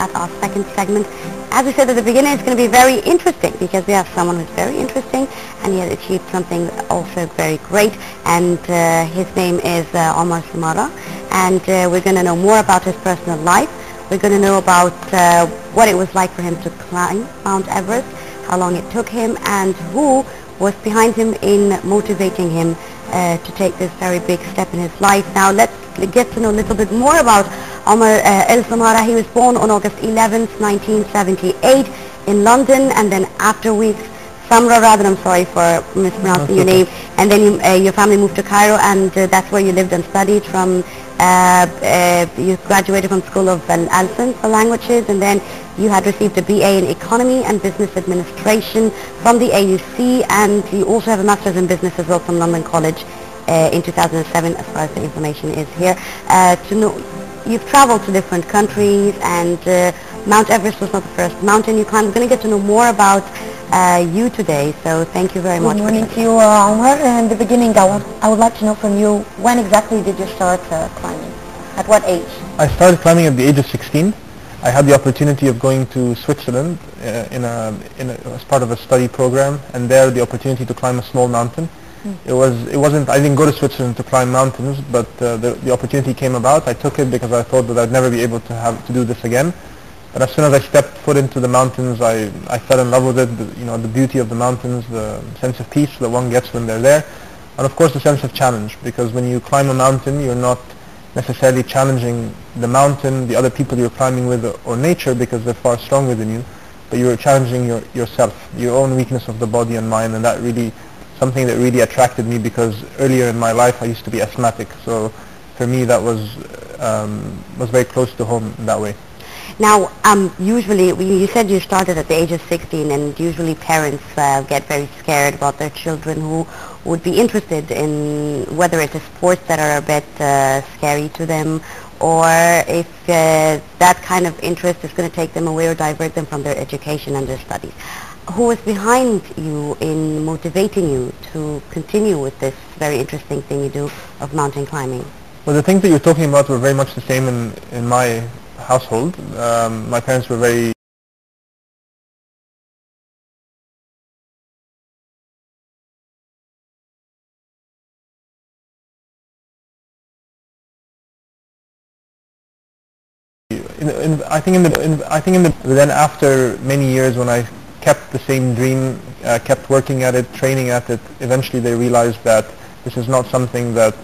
at our second segment. As we said at the beginning, it's going to be very interesting because we have someone who's very interesting and he has achieved something also very great, and his name is Omar Samra, and we're going to know more about his personal life. We're going to know about what it was like for him to climb Mount Everest, how long it took him, and who was behind him in motivating him to take this very big step in his life. Now let's get to know a little bit more about Omar El-Samra. He was born on August 11th, 1978 in London, and then after weeks, Samra rather, I'm sorry for mispronouncing your name, and then your family moved to Cairo, and that's where you lived and studied from. You graduated from School of Al-Alsan for languages, and then you had received a BA in Economy and Business Administration from the AUC, and you also have a Master's in Business as well from London College in 2007, as far as the information is here. You've traveled to different countries, and Mount Everest was not the first mountain you climbed. We're going to get to know more about you today, so thank you very much. Good morning to you, Omar. In the beginning, I would like to know from you, when exactly did you start climbing? At what age? I started climbing at the age of 16. I had the opportunity of going to Switzerland as part of a study program, and there the opportunity to climb a small mountain. I didn't go to Switzerland to climb mountains, but the opportunity came about. I took it because I thought that I'd never be able to do this again. But as soon as I stepped foot into the mountains, I fell in love with it. The beauty of the mountains, the sense of peace that one gets when they're there, and of course the sense of challenge, because when you climb a mountain, you're not necessarily challenging the mountain, the other people you're climbing with, or nature, because they're far stronger than you, but you're challenging yourself, your own weakness of the body and mind, and that really something that really attracted me, because earlier in my life I used to be asthmatic, so for me that was very close to home in that way. Now, usually, you said you started at the age of 16, and usually parents get very scared about their children who would be interested in whether it's sports that are a bit scary to them, or if that kind of interest is going to take them away or divert them from their education and their studies. Who was behind you in motivating you to continue with this very interesting thing you do of mountain climbing? Well, the things that you're talking about were very much the same in my household. My parents were very then after many years, when I kept the same dream, kept working at it, training at it, eventually they realized that this is not something that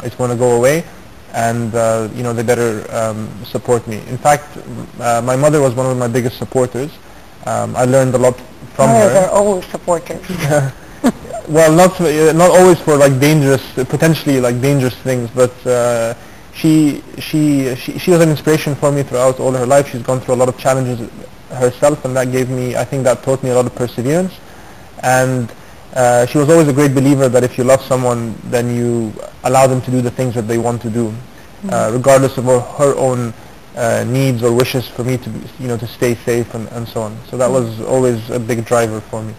is going to go away, and they better support me. In fact, my mother was one of my biggest supporters. I learned a lot from her. They're always supporters. Well, not always for potentially dangerous things, but she was an inspiration for me throughout all her life. She's gone through a lot of challenges herself, and I think that taught me a lot of perseverance. And she was always a great believer that if you love someone, then you allow them to do the things that they want to do, regardless of her own needs or wishes for me to stay safe and so on. So that was always a big driver for me.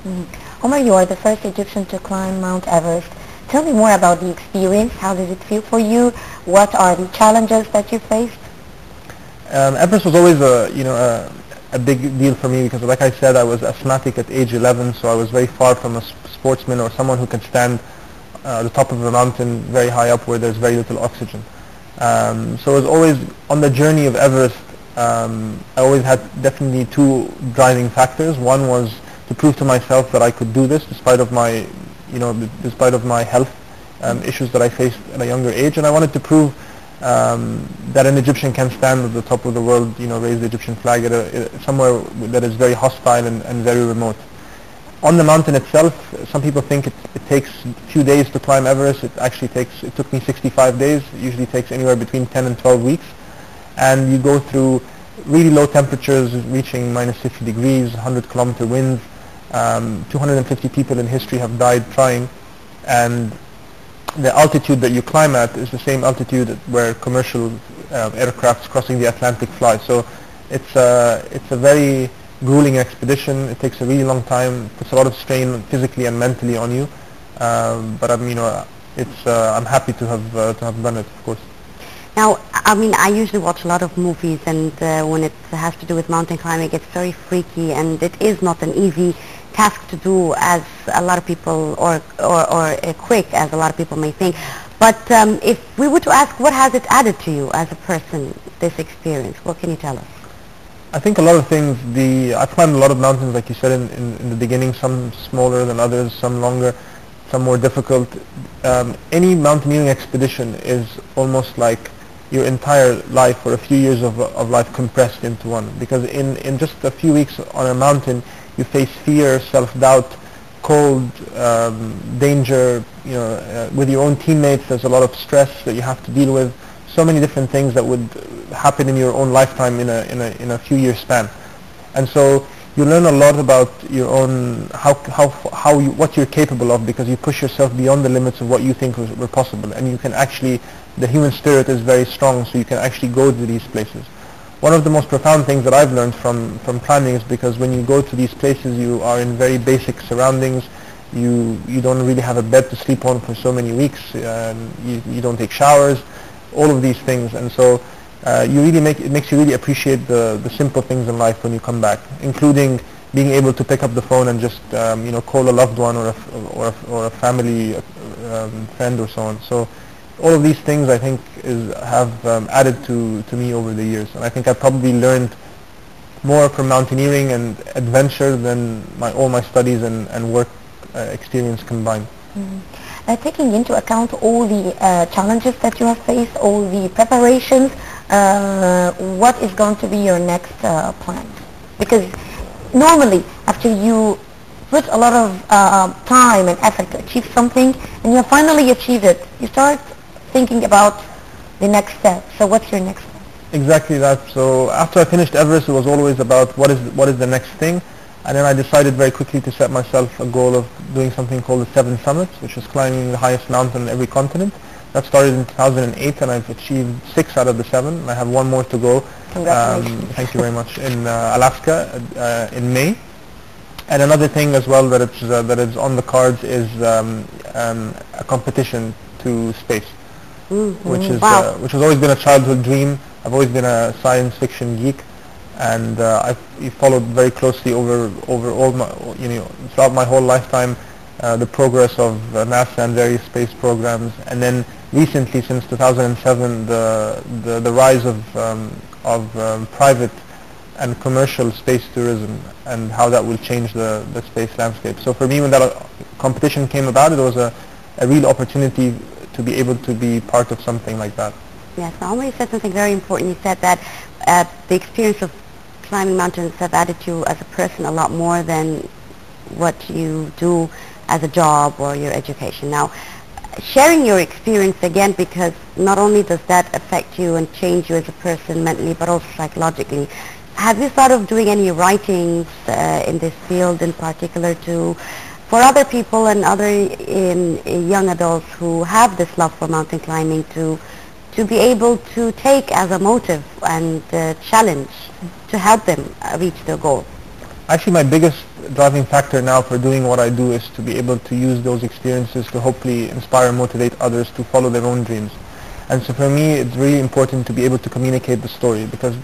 Omar, you are the first Egyptian to climb Mount Everest. Tell me more about the experience. How did it feel for you? What are the challenges that you faced? Everest was always a big deal for me, because like I said, I was asthmatic at age 11, so I was very far from a sportsman or someone who can stand at the top of a mountain very high up where there's very little oxygen. So it was always, on the journey of Everest, I always had definitely two driving factors. One was to prove to myself that I could do this despite of my health issues that I faced at a younger age, and I wanted to prove that an Egyptian can stand at the top of the world, raise the Egyptian flag at somewhere that is very hostile and very remote. On the mountain itself, some people think it takes a few days to climb Everest. It took me 65 days. It usually takes anywhere between 10 and 12 weeks. And you go through really low temperatures reaching minus 50 degrees, 100-kilometer winds. 250 people in history have died trying. And the altitude that you climb at is the same altitude where commercial aircrafts crossing the Atlantic fly. So it's a very grueling expedition. It takes a really long time, puts a lot of strain physically and mentally on you. But I'm happy to have done it, of course. Now, I mean, I usually watch a lot of movies, and when it has to do with mountain climbing, it's very freaky, and it is not an easy task to do, as a lot of people, or quick as a lot of people may think. But if we were to ask, what has it added to you as a person, this experience? What can you tell us? I think a lot of things. I've climbed a lot of mountains, like you said in the beginning, some smaller than others, some longer, some more difficult. Any mountaineering expedition is almost like your entire life, or a few years of life compressed into one. Because in just a few weeks on a mountain, you face fear, self-doubt, cold, danger. With your own teammates, there's a lot of stress that you have to deal with. So many different things that would happen in your own lifetime in a few year span. And so you learn a lot about your own, what you're capable of, because you push yourself beyond the limits of what you think were possible. And you can actually, the human spirit is very strong, so you can actually go to these places. One of the most profound things that I've learned from climbing is because when you go to these places, you are in very basic surroundings. You don't really have a bed to sleep on for so many weeks. You don't take showers, all of these things. And so it makes you really appreciate the simple things in life when you come back, including being able to pick up the phone and just call a loved one or a family friend or so on. So all of these things, I think, have added to me over the years. And I think I probably learned more from mountaineering and adventure than all my studies and work experience combined. Taking into account all the challenges that you have faced, all the preparations, what is going to be your next plan? Because normally, after you put a lot of time and effort to achieve something, and you finally achieve it, you start thinking about the next step. So what's your next step? Exactly that. So after I finished Everest, it was always about what is the next thing. And then I decided very quickly to set myself a goal of doing something called the 7 Summits, which is climbing the highest mountain in every continent. That started in 2008, and I've achieved 6 out of the 7. I have one more to go. Congratulations. Thank you very much. In Alaska in May. And another thing as well that is on the cards is a competition to space, which has always been a childhood dream. I've always been a science fiction geek. And I've followed very closely over all my, throughout my whole lifetime, the progress of NASA and various space programs. And then recently, since 2007, the rise of private and commercial space tourism, and how that will change the space landscape. So for me, when that competition came about, it was a real opportunity to be able to be part of something like that. Yes, Omar, you said something very important. You said that the experience of climbing mountains have added to you as a person a lot more than what you do as a job or your education. Now, sharing your experience again, because not only does that affect you and change you as a person mentally, but also psychologically, have you thought of doing any writings in this field in particular for other people and other young adults who have this love for mountain climbing to be able to take as a motive and challenge to help them reach their goal? Actually, my biggest driving factor now for doing what I do is to be able to use those experiences to hopefully inspire and motivate others to follow their own dreams. And so for me, it's really important to be able to communicate the story, because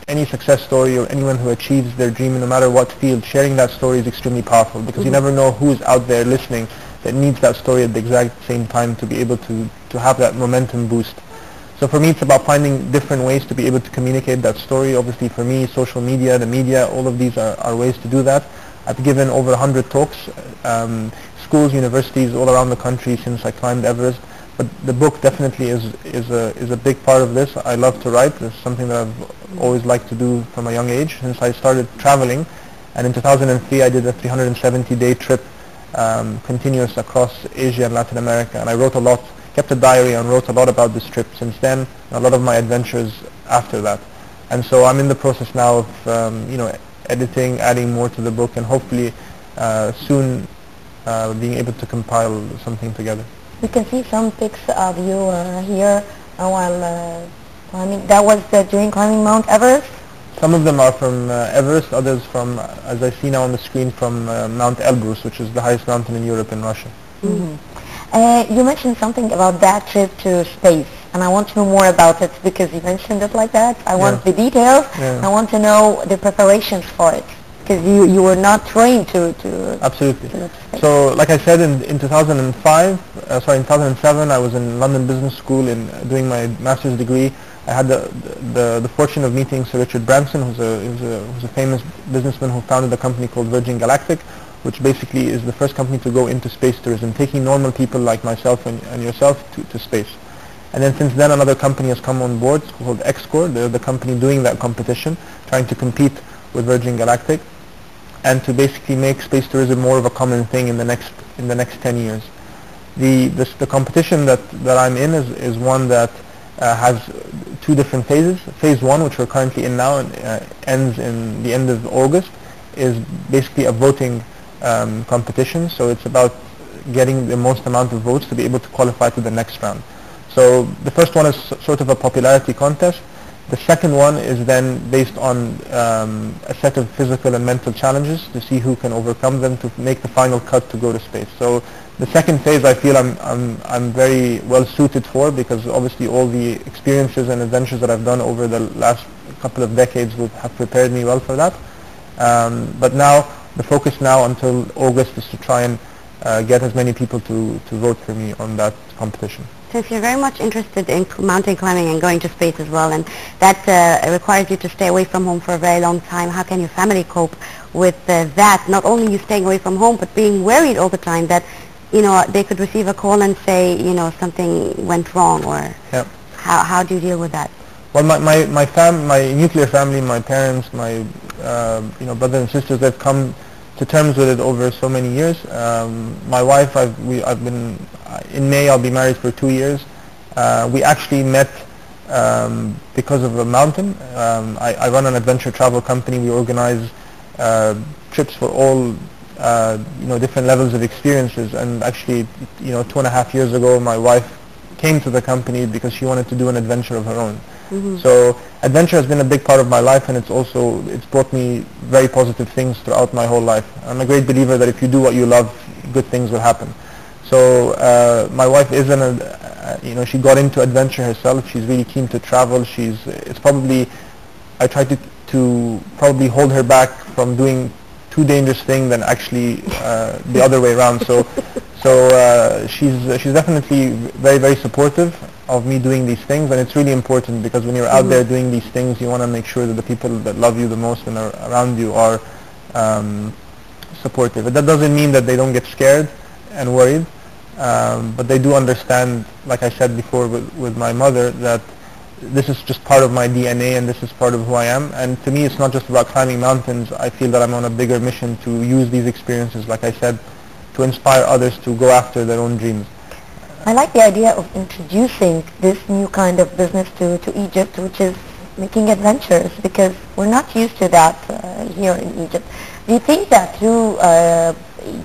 any success story or anyone who achieves their dream, no matter what field, sharing that story is extremely powerful, because you never know who's out there listening that needs that story at the exact same time to be able to have that momentum boost. So for me, it's about finding different ways to be able to communicate that story. Obviously for me, social media, the media, all of these are ways to do that. I've given over 100 talks, schools, universities all around the country since I climbed Everest. But the book definitely is a big part of this. I love to write. It's something that I've always liked to do from a young age since I started traveling. And in 2003, I did a 370-day trip continuous across Asia and Latin America, and I wrote a lot, kept a diary and wrote a lot about this trip since then, and a lot of my adventures after that. And so I'm in the process now of editing, adding more to the book, and hopefully soon being able to compile something together. We can see some pics of you here while climbing. That was during climbing Mount Everest? Some of them are from Everest, others from, as I see now on the screen, from Mount Elbrus, which is the highest mountain in Europe in Russia. You mentioned something about that trip to space. and I want to know more about it because you mentioned it like that. I want the details. Yeah. I want to know the preparations for it because you were not trained to Absolutely. to So, like I said, in 2007, I was in London Business School doing my master's degree. I had the fortune of meeting Sir Richard Branson, who's a famous businessman who founded a company called Virgin Galactic, which basically is the first company to go into space tourism, taking normal people like myself and yourself to space. And then since then, another company has come on board called Xcore. They're the company doing that competition, trying to compete with Virgin Galactic, and to basically make space tourism more of a common thing in the next 10 years. The competition that I'm in is one that has two different phases. Phase 1, which we're currently in now, and ends in the end of August, is basically a voting competition. So it's about getting the most amount of votes to be able to qualify to the next round. So the first one is sort of a popularity contest. The second one is then based on a set of physical and mental challenges to see who can overcome them to make the final cut to go to space. So the second phase I feel I'm very well suited for, because obviously all the experiences and adventures that I've done over the last couple of decades have prepared me well for that. But now the focus now until August is to try and get as many people to vote for me on that competition. So if you're very much interested in mountain climbing and going to space as well, and that requires you to stay away from home for a very long time, how can your family cope with that? Not only you staying away from home, but being worried all the time that, you know, they could receive a call and say, you know, something went wrong, or how do you deal with that? Well, my nuclear family, my parents, my brothers and sisters, they've come to terms with it over so many years. My wife, I've been in May I'll be married for 2 years. We actually met because of a mountain. I run an adventure travel company. We organize trips for all different levels of experiences, and actually 2.5 years ago my wife came to the company because she wanted to do an adventure of her own. Mm-hmm. So adventure has been a big part of my life, and it's brought me very positive things throughout my whole life. I'm a great believer that if you do what you love, good things will happen. So my wife is she got into adventure herself. She's really keen to travel. I try to probably hold her back from doing too dangerous thing than actually the other way around. So she's definitely very, very supportive of me doing these things, and it's really important because when you're out there doing these things, you want to make sure that the people that love you the most and are around you are supportive. But that doesn't mean that they don't get scared and worried, but they do understand, like I said before with my mother, that this is just part of my DNA and this is part of who I am. And to me, it's not just about climbing mountains. I feel that I'm on a bigger mission to use these experiences, like I said, to inspire others to go after their own dreams. I like the idea of introducing this new kind of business to Egypt, which is making adventures, because we're not used to that here in Egypt. Do you think that through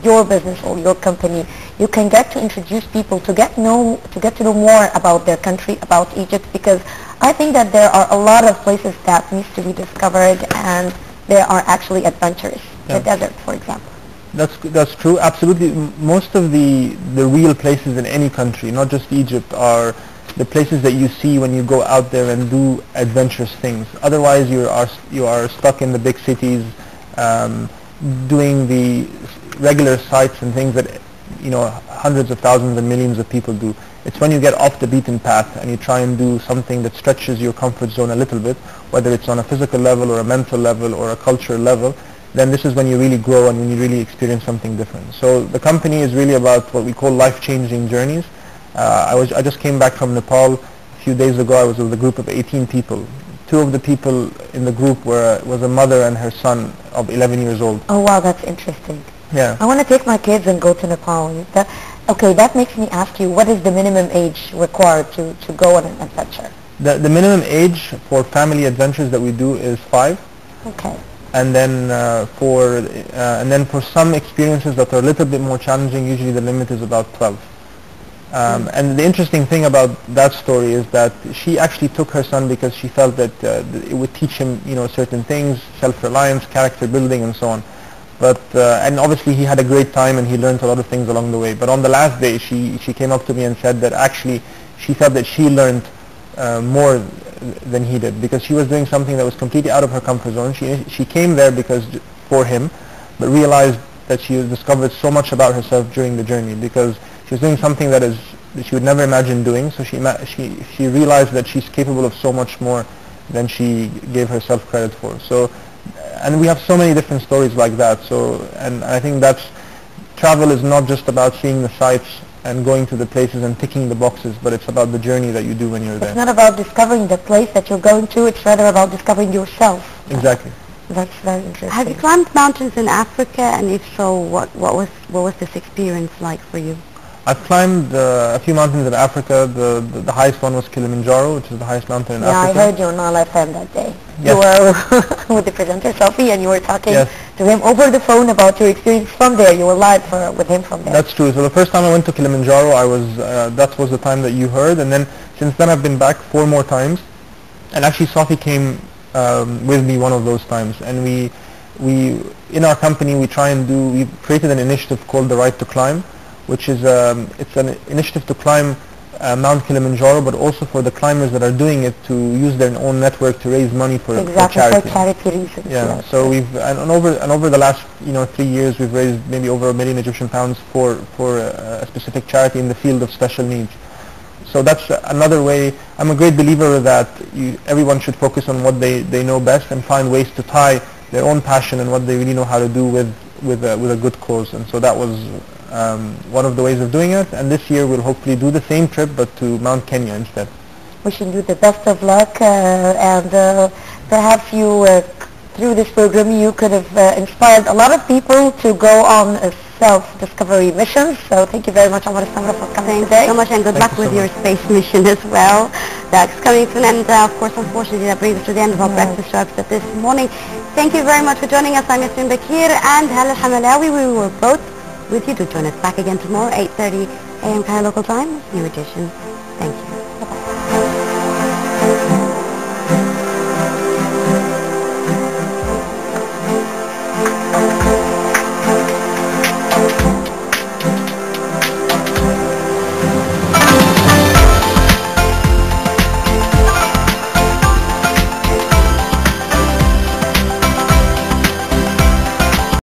your business or your company, you can get to introduce people to get to know more about their country, about Egypt? Because I think that there are a lot of places that needs to be discovered, and there are actually adventures. The desert, for example. That's true. Absolutely. Most of the real places in any country, not just Egypt, are the places that you see when you go out there and do adventurous things. Otherwise, you are stuck in the big cities, doing the regular sites and things that hundreds of thousands and millions of people do. It's when you get off the beaten path and you try and do something that stretches your comfort zone a little bit, whether it's on a physical level or a mental level or a cultural level, then this is when you really grow and when you really experience something different. So the company is really about what we call life-changing journeys. I just came back from Nepal a few days ago. I was with a group of 18 people. 2 of the people in the group was a mother and her son of 11 years old. Oh wow, that's interesting. Yeah. I want to take my kids and go to Nepal. That makes me ask you, what is the minimum age required to go on an adventure? The minimum age for family adventures that we do is 5. Okay. And then for some experiences that are a little bit more challenging, usually the limit is about 12. And the interesting thing about that story is that she actually took her son because she felt that it would teach him, certain things, self-reliance, character building, and so on. But and obviously he had a great time and he learned a lot of things along the way. But on the last day, she came up to me and said that actually she felt that she learned more than he did, because she was doing something that was completely out of her comfort zone. She came there for him, but realized that she discovered so much about herself during the journey, because she was doing something that she would never imagine doing. So she realized that she's capable of so much more than she gave herself credit for. So, and we have so many different stories like that. So, and I think travel is not just about seeing the sights and going to the places and ticking the boxes, but it's about the journey that you do when you're there. It's not about discovering the place that you're going to, it's rather about discovering yourself. Exactly. That's very interesting. Have you climbed mountains in Africa, and if so, what was this experience like for you? I've climbed a few mountains in Africa. The highest one was Kilimanjaro, which is the highest mountain in Africa. Yeah, I heard you on Nile FM that day. Yes. You were with the presenter, Sophie, and you were talking Yes. to him over the phone about your experience from there. You were live with him from there. That's true. So the first time I went to Kilimanjaro, that was the time that you heard, and then since then I've been back 4 more times. And actually Sophie came with me one of those times, and we in our company we created an initiative called the Right to Climb, which is it's an initiative to climb Mount Kilimanjaro, but also for the climbers that are doing it to use their own network to raise money for charity. For charity reasons. Yeah. So over the last 3 years we've raised maybe over £1 million Egyptian pounds for a specific charity in the field of special needs. So that's another way. I'm a great believer that everyone should focus on what they know best and find ways to tie their own passion and what they really know how to do with a good cause. And so that was one of the ways of doing it. And this year we'll hopefully do the same trip, but to Mount Kenya instead. Wishing you the best of luck, and perhaps through this program you could have inspired a lot of people to go on a self-discovery missions. So thank you very much, Omar and Samra, for coming today. Thanks so much, and good Thank luck you so with your much. space mission as well. That's coming soon, and of course, unfortunately, that brings us to the end of our breakfast show episode this morning. Thank you very much for joining us. I'm Yasmin Bakir and Hala Hamalawi. We were both with you to join us back again tomorrow, 8:30 a.m. Cairo local time, new edition.